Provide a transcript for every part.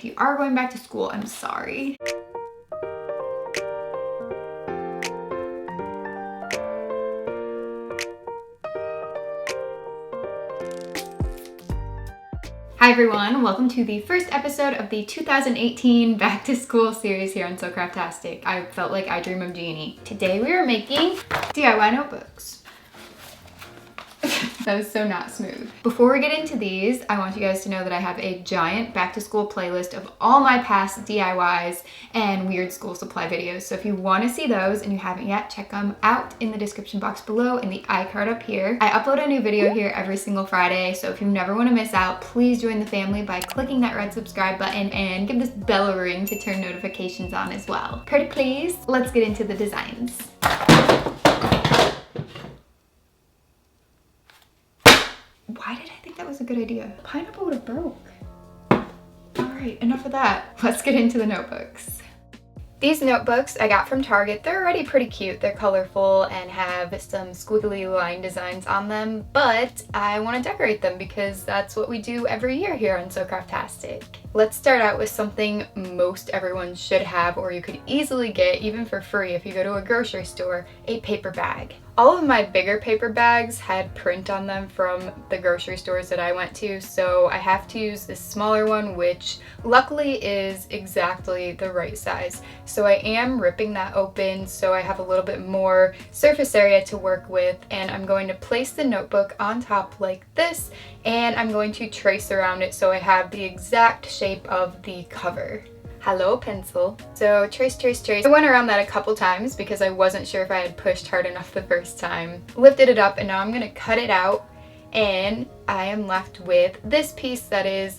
you are going back to school, I'm sorry. Hi everyone, welcome to the first episode of the 2018 Back to School series here on SoCraftastic. I felt like I Dream of Jeannie. Today we are making DIY notebooks. That was so not smooth. Before we get into these, I want you guys to know that I have a giant back to school playlist of all my past DIYs and weird school supply videos. So if you want to see those and you haven't yet, check them out in the description box below and the iCard up here. I upload a new video here every single Friday, so if you never want to miss out, please join the family by clicking that red subscribe button and give this bell a ring to turn notifications on as well. Pretty please, let's get into the designs. Why did I think that was a good idea? Pineapple would have broke. All right, enough of that. Let's get into the notebooks. These notebooks I got from Target. They're already pretty cute. They're colorful and have some squiggly line designs on them, but I want to decorate them because that's what we do every year here on SoCraftastic. Let's start out with something most everyone should have, or you could easily get even for free if you go to a grocery store, a paper bag. All of my bigger paper bags had print on them from the grocery stores that I went to, so I have to use this smaller one, which luckily is exactly the right size. So I am ripping that open so I have a little bit more surface area to work with, and I'm going to place the notebook on top like this, and I'm going to trace around it so I have the exact shape of the cover. Hello, pencil. So trace, trace, trace. I went around that a couple times because I wasn't sure if I had pushed hard enough the first time. Lifted it up and now I'm gonna cut it out, and I am left with this piece that is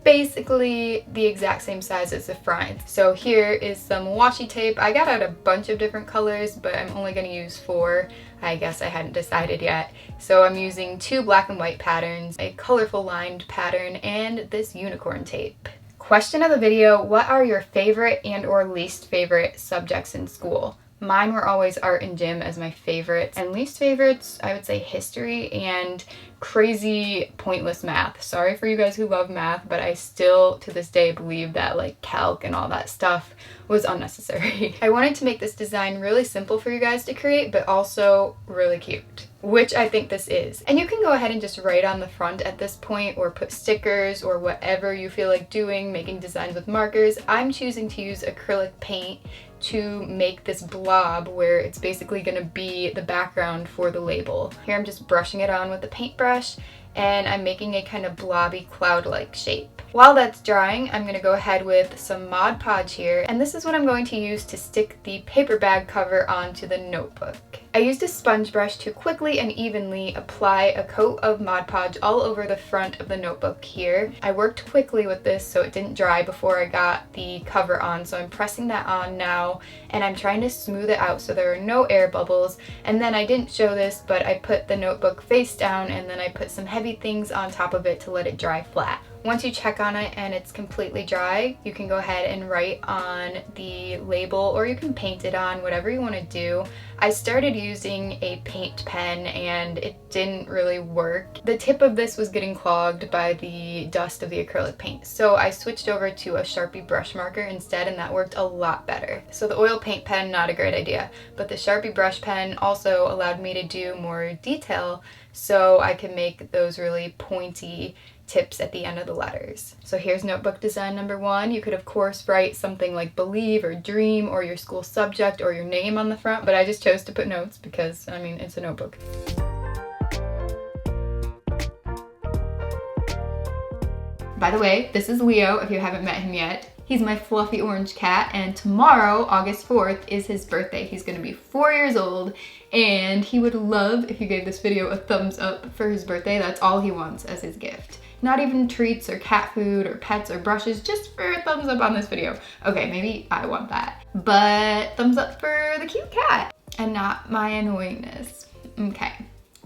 basically the exact same size as the front. So here is some washi tape. I got out a bunch of different colors, but I'm only gonna use 4. I guess I hadn't decided yet. So I'm using 2 black and white patterns, a colorful lined pattern, and this unicorn tape. Question of the video, what are your favorite and or least favorite subjects in school? Mine were always art and gym as my favorites, and least favorites, I would say history and crazy pointless math. Sorry for you guys who love math, but I still to this day believe that like calc and all that stuff was unnecessary. I wanted to make this design really simple for you guys to create, but also really cute, which I think this is. And you can go ahead and just write on the front at this point, or put stickers or whatever you feel like doing, making designs with markers. I'm choosing to use acrylic paint to make this blob where it's basically gonna be the background for the label. Here I'm just brushing it on with the paintbrush, and I'm making a kind of blobby cloud-like shape. While that's drying, I'm gonna go ahead with some Mod Podge here, and this is what I'm going to use to stick the paper bag cover onto the notebook. I used a sponge brush to quickly and evenly apply a coat of Mod Podge all over the front of the notebook here. I worked quickly with this so it didn't dry before I got the cover on, so I'm pressing that on now, and I'm trying to smooth it out so there are no air bubbles. And then I didn't show this, but I put the notebook face down, and then I put some heavy things on top of it to let it dry flat. Once you check on it and it's completely dry, you can go ahead and write on the label, or you can paint it on, whatever you want to do. I started using a paint pen and it didn't really work. The tip of this was getting clogged by the dust of the acrylic paint, so I switched over to a Sharpie brush marker instead, and that worked a lot better. So the oil paint pen, not a great idea, but the Sharpie brush pen also allowed me to do more detail, so I can make those really pointy tips at the end of the letters. So here's notebook design number 1. You could of course write something like believe or dream or your school subject or your name on the front, but I just chose to put notes because, I mean, it's a notebook. By the way, this is Leo if you haven't met him yet. He's my fluffy orange cat, and tomorrow, August 4th, is his birthday. He's gonna be 4 years old, and he would love if you gave this video a thumbs up for his birthday. That's all he wants as his gift. Not even treats or cat food or pets or brushes, just for a thumbs up on this video. Okay, maybe I want that, but thumbs up for the cute cat and not my annoyingness. Okay,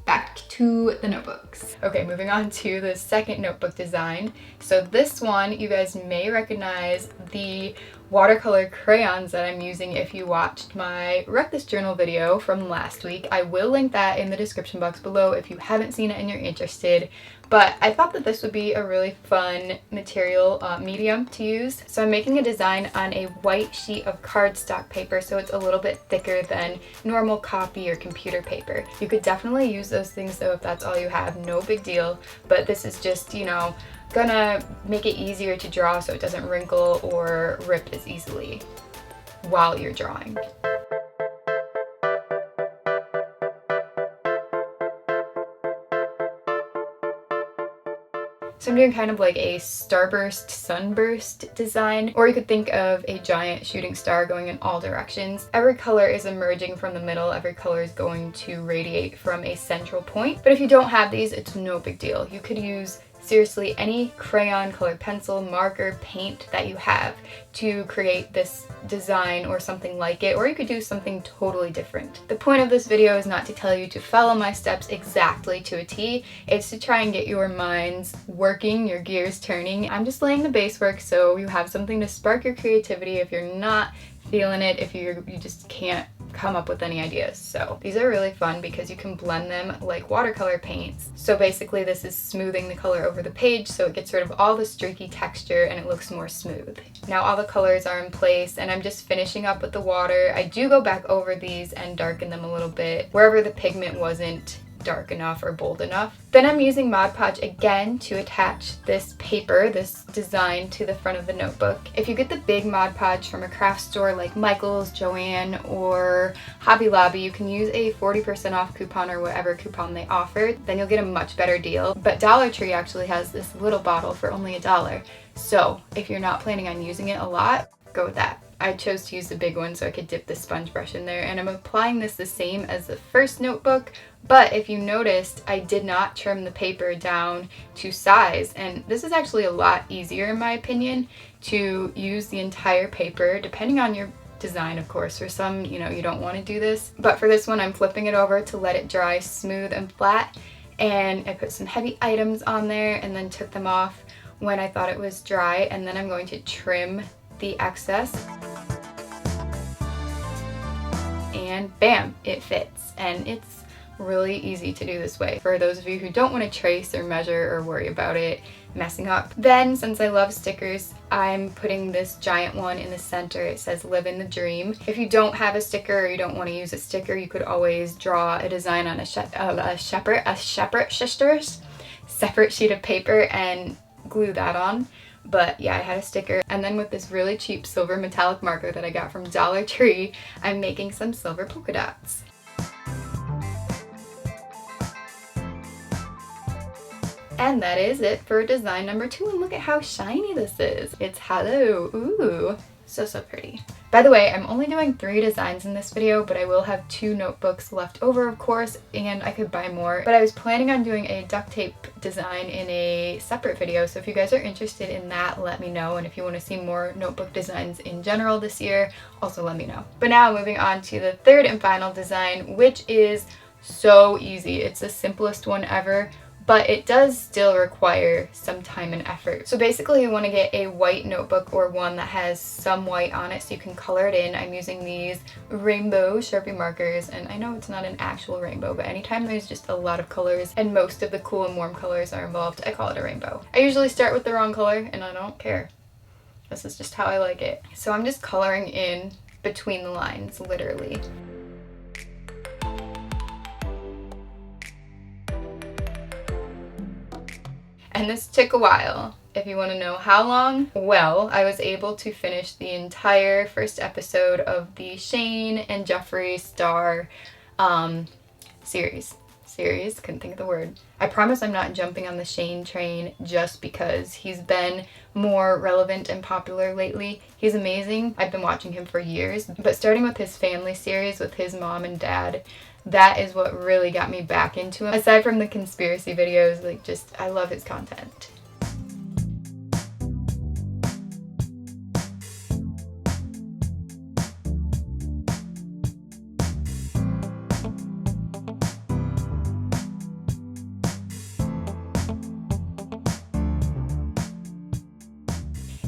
back to to the notebooks. Okay, moving on to the second notebook design. So this one, you guys may recognize the watercolor crayons that I'm using if you watched my Wreck This Journal video from last week. I will link that in the description box below if you haven't seen it and you're interested. But I thought that this would be a really fun material, medium to use. So I'm making a design on a white sheet of cardstock paper, so it's a little bit thicker than normal copy or computer paper. You could definitely use those things though if that's all you have, no big deal. But this is just, you know, gonna make it easier to draw so it doesn't wrinkle or rip as easily while you're drawing. So I'm doing kind of like a starburst, sunburst design, or you could think of a giant shooting star going in all directions. Every color is emerging from the middle, every color is going to radiate from a central point. But if you don't have these, it's no big deal. You could use seriously any crayon, colored pencil, marker, paint that you have to create this design or something like it, or you could do something totally different. The point of this video is not to tell you to follow my steps exactly to a T, it's to try and get your minds working, your gears turning. I'm just laying the base work so you have something to spark your creativity if you're not feeling it, if you just can't come up with any ideas. So these are really fun because you can blend them like watercolor paints. So basically this is smoothing the color over the page so it gets rid of all the streaky texture and it looks more smooth. Now all the colors are in place and I'm just finishing up with the water. I do go back over these and darken them a little bit wherever the pigment wasn't dark enough or bold enough. Then I'm using Mod Podge again to attach this paper, this design, to the front of the notebook. If you get the big Mod Podge from a craft store like Michael's, Joann, or Hobby Lobby, you can use a 40% off coupon or whatever coupon they offer. Then you'll get a much better deal. But Dollar Tree actually has this little bottle for only $1. So if you're not planning on using it a lot, go with that. I chose to use the big one so I could dip the sponge brush in there, and I'm applying this the same as the first notebook, but if you noticed, I did not trim the paper down to size, and this is actually a lot easier in my opinion to use the entire paper, depending on your design of course. For some, you know, you don't want to do this, but for this one I'm flipping it over to let it dry smooth and flat, and I put some heavy items on there and then took them off when I thought it was dry, and then I'm going to trim the excess, and bam, it fits. And it's really easy to do this way for those of you who don't want to trace or measure or worry about it messing up. Then, since I love stickers, I'm putting this giant one in the center. It says "Live in the Dream." If you don't have a sticker or you don't want to use a sticker, you could always draw a design on a separate sheet of paper and glue that on. But yeah, I had a sticker, and then with this really cheap silver metallic marker that I got from Dollar Tree, I'm making some silver polka dots. And that is it for design number 2, and look at how shiny this is. It's hello, ooh, so pretty. By the way, I'm only doing 3 designs in this video, but I will have 2 notebooks left over, of course, and I could buy more. But I was planning on doing a duct tape design in a separate video, so if you guys are interested in that, let me know. And if you want to see more notebook designs in general this year, also let me know. But now moving on to the 3rd and final design, which is so easy. It's the simplest one ever, but it does still require some time and effort. So basically you want to get a white notebook or one that has some white on it so you can color it in. I'm using these rainbow Sharpie markers, and I know it's not an actual rainbow, but anytime there's just a lot of colors and most of the cool and warm colors are involved, I call it a rainbow. I usually start with the wrong color and I don't care. This is just how I like it. So I'm just coloring in between the lines, literally. And this took a while. If you want to know how long, well, I was able to finish the entire first episode of the Shane and Jeffree Star series. Couldn't think of the word. I promise I'm not jumping on the Shane train just because he's been more relevant and popular lately. He's amazing. I've been watching him for years, but starting with his family series with his mom and dad, that is what really got me back into him. Aside from the conspiracy videos, like, just, I love his content.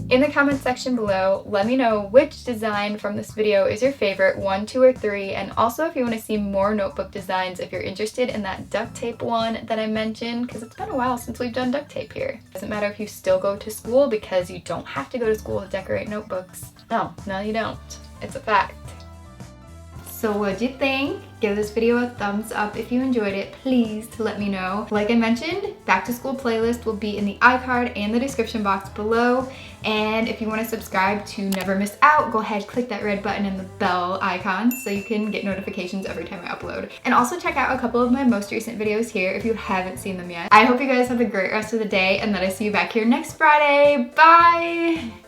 In the comment section below, let me know which design from this video is your favorite, 1, 2, or 3, and also if you want to see more notebook designs, if you're interested in that duct tape one that I mentioned, because it's been a while since we've done duct tape here. Doesn't matter if you still go to school, because you don't have to go to school to decorate notebooks. No, you don't. It's a fact. So what'd you think? Give this video a thumbs up if you enjoyed it, please, to let me know. Like I mentioned, back to school playlist will be in the iCard and the description box below. And if you want to subscribe to never miss out, go ahead, click that red button and the bell icon so you can get notifications every time I upload. And also check out a couple of my most recent videos here if you haven't seen them yet. I hope you guys have a great rest of the day and that I see you back here next Friday. Bye!